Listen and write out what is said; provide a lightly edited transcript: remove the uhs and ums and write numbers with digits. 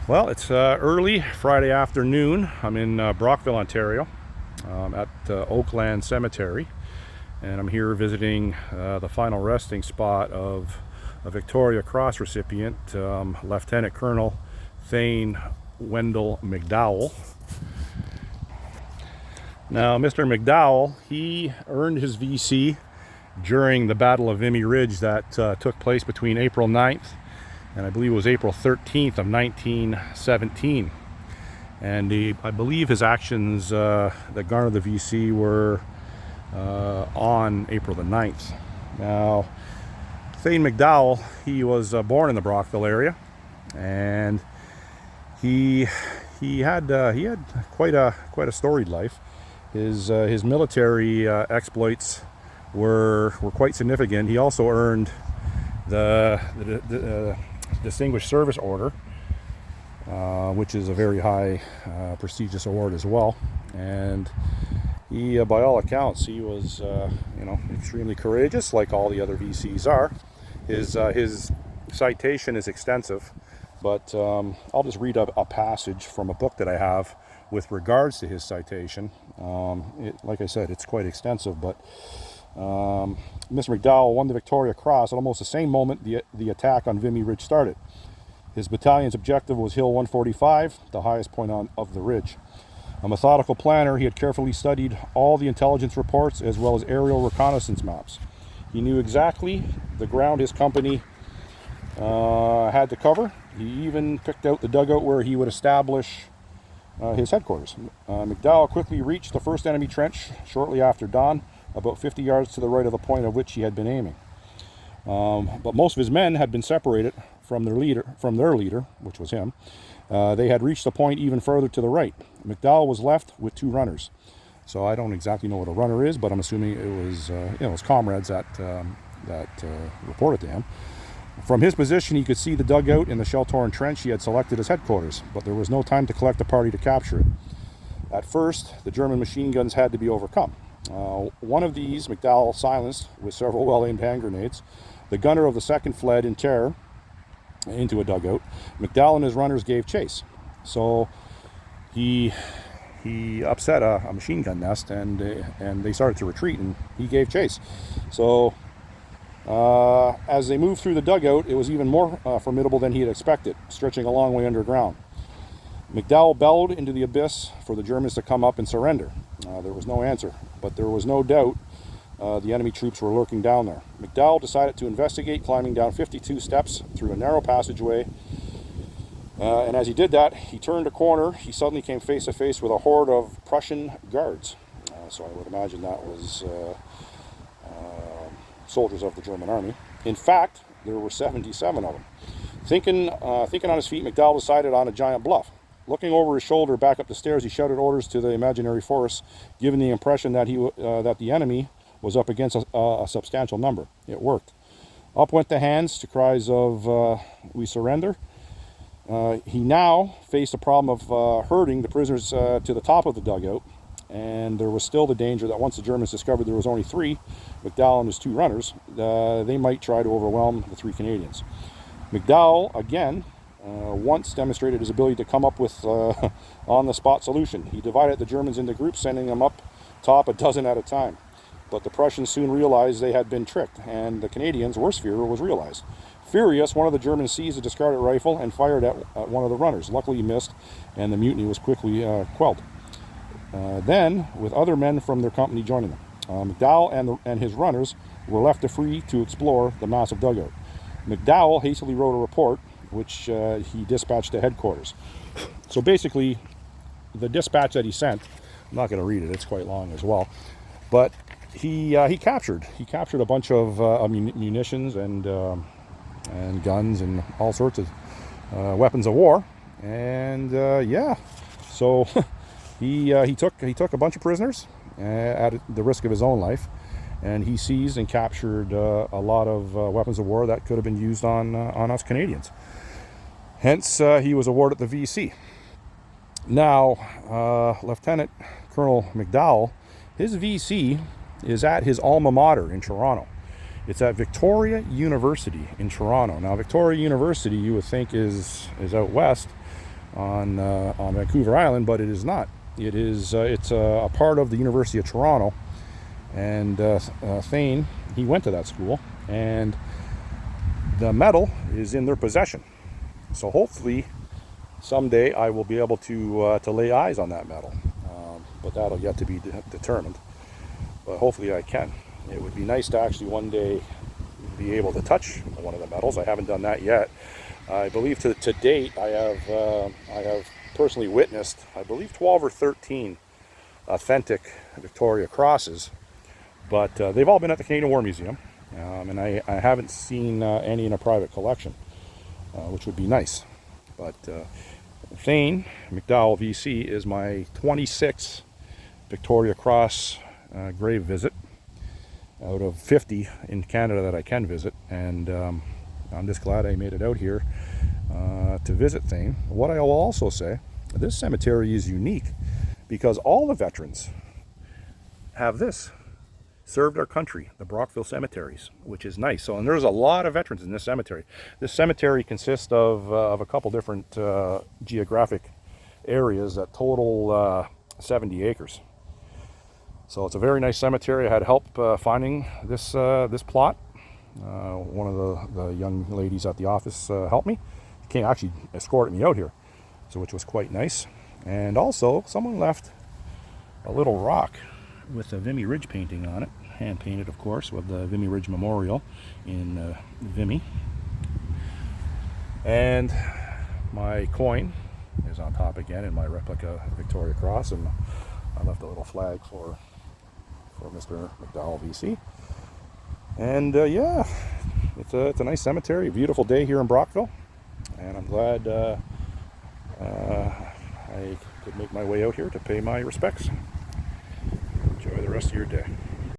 Well, it's early Friday afternoon. I'm in Brockville, Ontario, at Oakland Cemetery, and I'm here visiting the final resting spot of a Victoria Cross recipient, Lieutenant Colonel Thain Wendell MacDowell. Now, Mr. MacDowell, he earned his VC during the Battle of Vimy Ridge that took place between April 9th and I believe it was April 13th of 1917. And I believe his actions that garnered the VC were on April the 9th. Now, Thain MacDowell, he was born in the Brockville area, and he had quite a storied life. His military exploits were quite significant. He also earned the Distinguished Service Order, which is a very high prestigious award as well. And he, by all accounts, he was extremely courageous, like all the other VCs are. His citation is extensive, but I'll just read a passage from a book that I have with regards to his citation. Like I said, it's quite extensive, but Mr. MacDowell won the Victoria Cross at almost the same moment the attack on Vimy Ridge started. His battalion's objective was Hill 145, the highest point of the ridge. A methodical planner, he had carefully studied all the intelligence reports as well as aerial reconnaissance maps. He knew exactly the ground his company had to cover. He even picked out the dugout where he would establish his headquarters. MacDowell quickly reached the first enemy trench shortly after dawn, about 50 yards to the right of the point of which he had been aiming. But most of his men had been separated from their leader, which was him. They had reached the point even further to the right. MacDowell was left with two runners. So I don't exactly know what a runner is, but I'm assuming it was his comrades that reported to him. From his position, he could see the dugout in the shell-torn trench he had selected as headquarters, but there was no time to collect a party to capture it. At first, the German machine guns had to be overcome. One of these MacDowell silenced with several well-aimed hand grenades. The gunner of the second fled in terror into a dugout. MacDowell and his runners gave chase. So he upset a machine gun nest, and they started to retreat, and he gave chase. So as they moved through the dugout, it was even more formidable than he had expected, stretching a long way underground. MacDowell bellowed into the abyss for the Germans to come up and surrender. There was no answer, but there was no doubt the enemy troops were lurking down there. MacDowell decided to investigate, climbing down 52 steps through a narrow passageway. And as he did that, he turned a corner. He suddenly came face to face with a horde of Prussian guards. So I would imagine that was soldiers of the German army. In fact, there were 77 of them. Thinking on his feet, MacDowell decided on a giant bluff. Looking over his shoulder back up the stairs, he shouted orders to the imaginary force, giving the impression that that the enemy was up against a substantial number. It worked. Up went the hands to cries of "We surrender." He now faced the problem of herding the prisoners to the top of the dugout, and there was still the danger that once the Germans discovered there was only three, MacDowell and his two runners, they might try to overwhelm the three Canadians. MacDowell, again, once demonstrated his ability to come up with on-the-spot solution. He divided the Germans into groups, sending them up top a dozen at a time. But the Prussians soon realized they had been tricked, and the Canadians' worst fear was realized. Furious, one of the Germans seized a discarded rifle and fired at one of the runners. Luckily he missed, and the mutiny was quickly quelled. Then, with other men from their company joining them, MacDowell and his runners were left free to explore the massive dugout. MacDowell hastily wrote a report, which he dispatched to headquarters. So basically, the dispatch that he sent, I'm not going to read it, it's quite long as well, but he captured a bunch of munitions and guns and all sorts of weapons of war, and so he took a bunch of prisoners at the risk of his own life, and he seized and captured a lot of weapons of war that could have been used on us Canadians. Hence, he was awarded the VC. Now, Lieutenant Colonel MacDowell, his VC is at his alma mater in Toronto. It's at Victoria University in Toronto. Now, Victoria University, you would think is out west, on Vancouver Island, but it is not. It is it's a part of the University of Toronto, and Thain, he went to that school, and the medal is in their possession. So hopefully someday I will be able to lay eyes on that medal, but that'll yet to be determined. But hopefully I can. It would be nice to actually one day be able to touch one of the medals. I haven't done that yet. I believe to date I have personally witnessed, I believe, 12 or 13 authentic Victoria Crosses, but they've all been at the Canadian War Museum, and I haven't seen any in a private collection, which would be nice. But Thain, MacDowell, VC, is my 26th Victoria Cross grave visit out of 50 in Canada that I can visit, and I'm just glad I made it out here to visit Thain. What I will also say, this cemetery is unique because all the veterans have this, served our country, the Brockville cemeteries, which is nice. So, and there's a lot of veterans in this cemetery. This cemetery consists of a couple different geographic areas that total 70 acres. So it's a very nice cemetery. I had help finding this plot. One of the young ladies at the office helped me. Came actually escorted me out here, so which was quite nice. And also, someone left a little rock with a Vimy Ridge painting on it, hand painted, of course, with the Vimy Ridge Memorial in Vimy. And my coin is on top again in my replica Victoria Cross, and I left a little flag for Mr. MacDowell, VC. And yeah, it's a nice cemetery, a beautiful day here in Brockville, and I'm glad I could make my way out here to pay my respects. Enjoy the rest of your day.